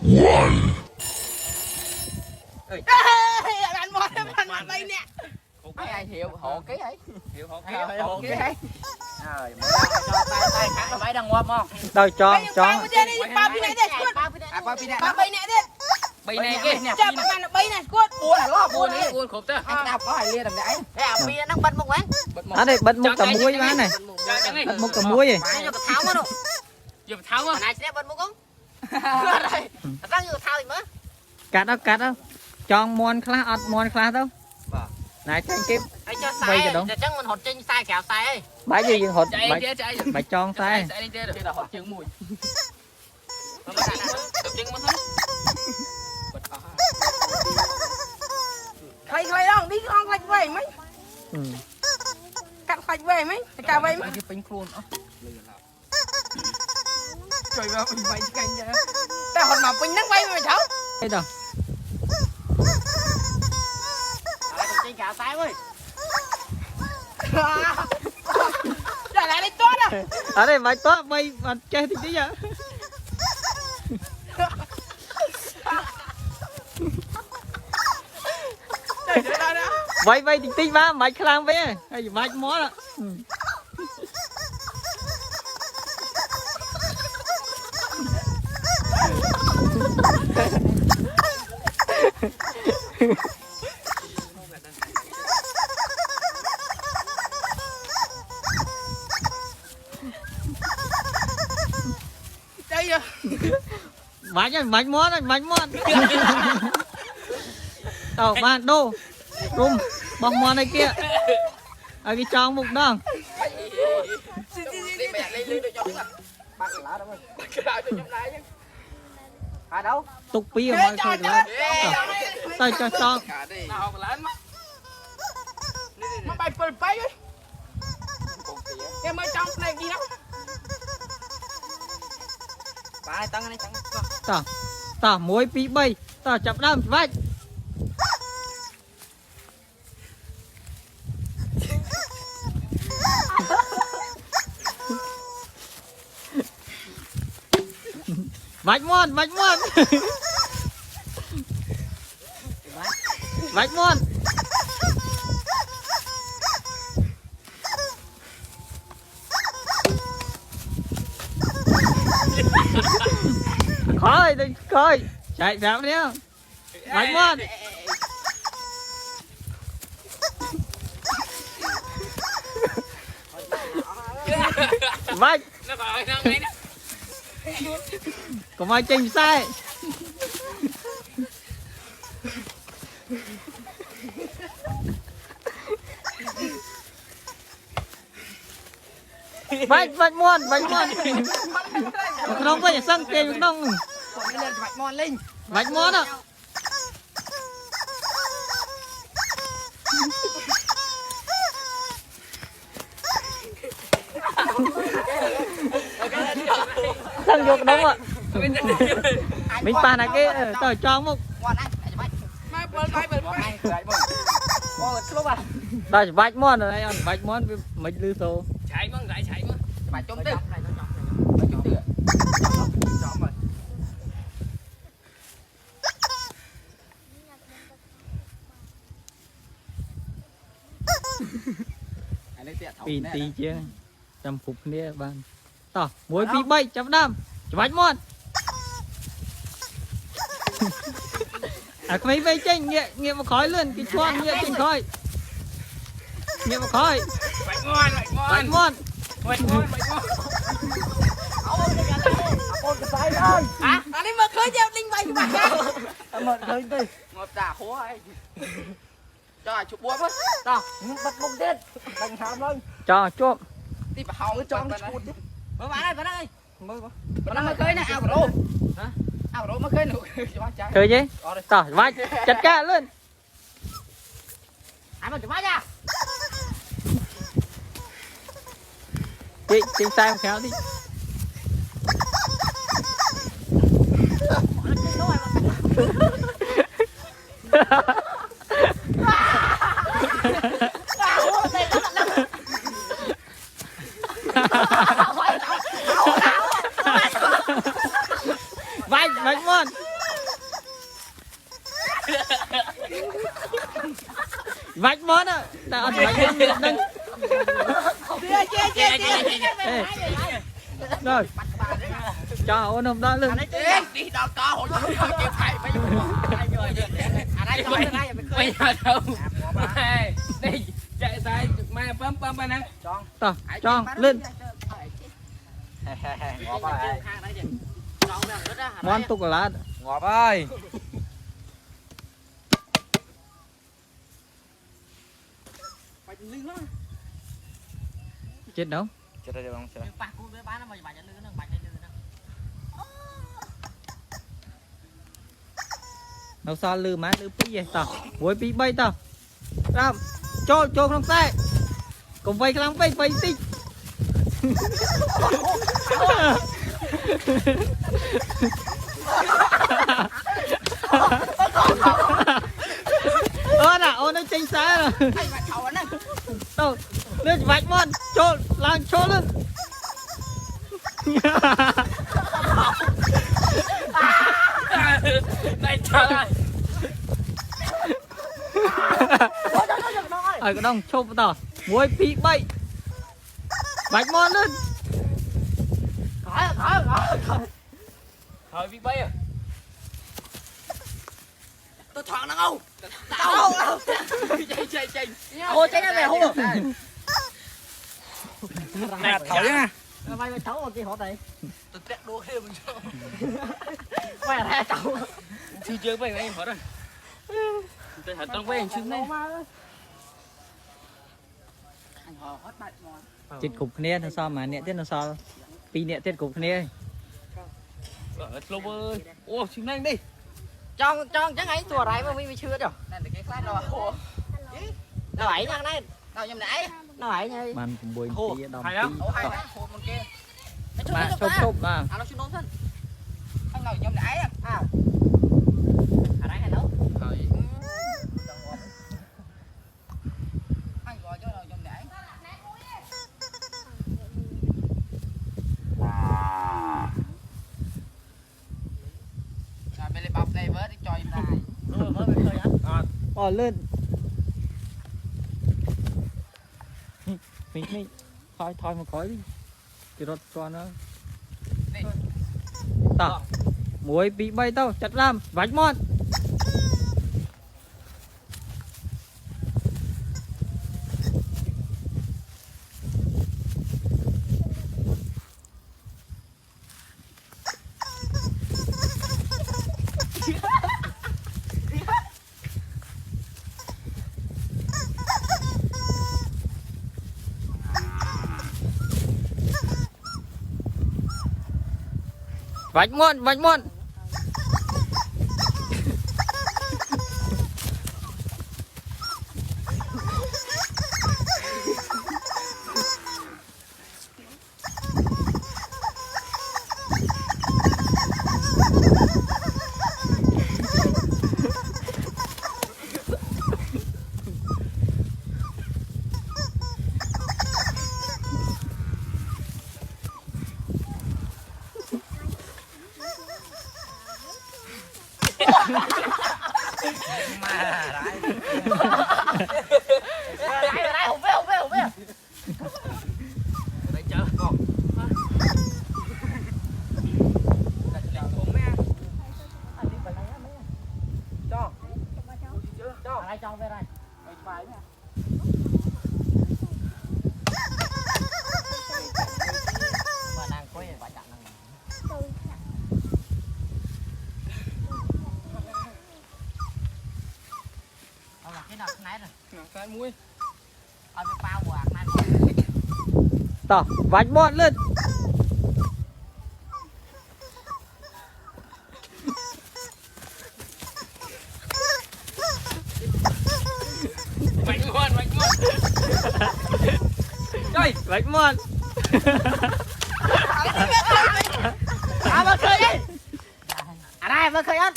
One. Bạn mòn bay nè. Ai hiểu hộ ký ấy. Hiểu hộ Ai kia. hộ ký ấy. Rồi, tay khát nó phải đằng ngoạp không? Đâu cho Ba bên đi, ba bên này đi. Ba pin Ba bên này đi. Bay này kia. Chà bạn bay này, cốt. Buồn là lo Buồn buồn đi, đi. buồn khổ ta. Anh tao có ai lia đằng đấy. Thế à, pin nó bật một quán. ở đây bật một cầm muối má này bật một cầm muối gì Phải cho cái tháo mà đâu. Giờ tháo á. Này sẽ bật một con. Đây. Răng như tháo gì mà. cắt đâu chọn mòn khá ọt mòn khá đâu này cho anh kiếm Anh cho Bây giờ sai. đúng. Chắc mình hột trên sai kẹo sai ấy. bãi gì hột Chạy bãi kia chạy. bãi tròn sai Chạy lên kia được. Đây là hột trứng mùi. Được chân mà thôi. Khai không, đi con khai về mấy. ừ. Cắt khai về mấy. Cả về mấy. Cái pin khuôn. Trời ơi, mình bay canh ra. Ta hồn mà pin nắng bay mà cháu. Thế đâu Trên kẹo sai ơi. Trở lại đây tốt à. ở đây bãi to bay mà chơi thì chứ giờ Trời ơi đó. bay bay tí ba bãi khlang về hay bãi mó đó ừ. Đây rồi. bãi mó này bãi mó tao bạn đô rum bọc mò này kia ở cái tròn mục đó Đi mẹ lên cho đúng à. Bắt lá đâu rồi. Bắt cái lá cho nhấp lá chứ. À đâu? tục pi mà thôi tao cho tròn Nào lớn mắt. Mà bay bay bay ấy. Em mới trong này đi đâu. Bà này tăng này tăng. tao muối pi bay tao chập đâm vai vạch mòn vạch mòn coi chạy phép đi không vạch mòn vạch Nó gọi nó ngay đó. có mai trình sai vạch mòn không có gì sang tiền không Còn lên vạch mòn lên. vạch mòn ạ sang dục đúng ạ mình pa này cái tờ cho một Ngon anh. Mà bay bay Ngon anh. Cười mừng. Ngon lúc à. đây vạch mòn rồi đây vạch mòn mấy lư số Chạy mà chạy mà. Bà trông tư. Bà trông tư. Chọn rồi. pin tí chứ trăm phục nè bạn tao muối pi bay chập đam vạch mòn à mấy vây tranh nghe mà khói luôn cái choang nghe tranh khói nghe mà khói Bạch ngon, bạch ngon. vạch mòn Bạch ngon, bạch ngon. Con cái sai ơi. Hả? Anh đi mà khơi theo linh bay cho bạn ra. Mở khơi đi. Ngọt trả khố ấy. Cho ai chụp búa với. Nào, bật mông tên. Đành hàm lên. cho chốt Đi vào hậu cho nó chụp chứ. Mở bạn ơi. Mở nó mới khơi nè, ao rô. Hả? Ao rô mới khơi nữa. Cho bác trái. chơi chứ tao vạch chặt ca luôn Ai mà chụp bác nha. chị sai một khéo đi vạch vạch mòn vạch món á ta ăn vạch món đừng rồi cho ôn hôm đó luôn đi đâu có hội kêu thầy mấy bây giờ đâu đây chạy tay mai bấm bấm ba năng tao cho lên món tục là ngọt ơi chết đâu chết rồi không chết đâu sao lư má lư pí vậy tao cuối pí bay tao ra cho trong xe cùng vay cái lăng vay tí nè ô nó chênh xá rồi đâu lên vạch mòn cho làng cho lên này trời ở cái đông chôm tao muối bị bay vạch mòn lên thôi bị bay à tôi thoáng nó không chạy ô chạy ra về hô này thổi nha vai cháu một cái họ này tôi tẹt đua thêm mình cho quay ra cháu chưa chưa bay anh hết rồi tôi thật trong bay chứ này chết cục nè nó sao mà nè tiết nó sao pi nè tiết cục nè lâu ơi ô chim nhanh đi trong chắc ấy chùa đấy mà mình chưa được này cái class rồi nó bảy nha này đâu nhầm nãy nó bảy nha man cùng bồi pi đom hay lắm hay đó hộp một kia mà chốc mà nó chưa nôn thân anh ngồi nhầm nãy à đấy hay đâu anh gọi cho nào nhầm nãy bên đây bọc đây với đi cho em này lên mình thôi mà khói đi cái rốt cho nó tao muối bị bay tao chặt làm vạch mòn vạch mòn đấy không biết đây chờ con cho đây cho về đây mà đang quay phải chặn là cái nào nãy rồi cái mũi ở bên bao quạt này tao vạch mòn lên bánh ngon chơi vạch mòn à mà khơi đi à đây mà khơi anh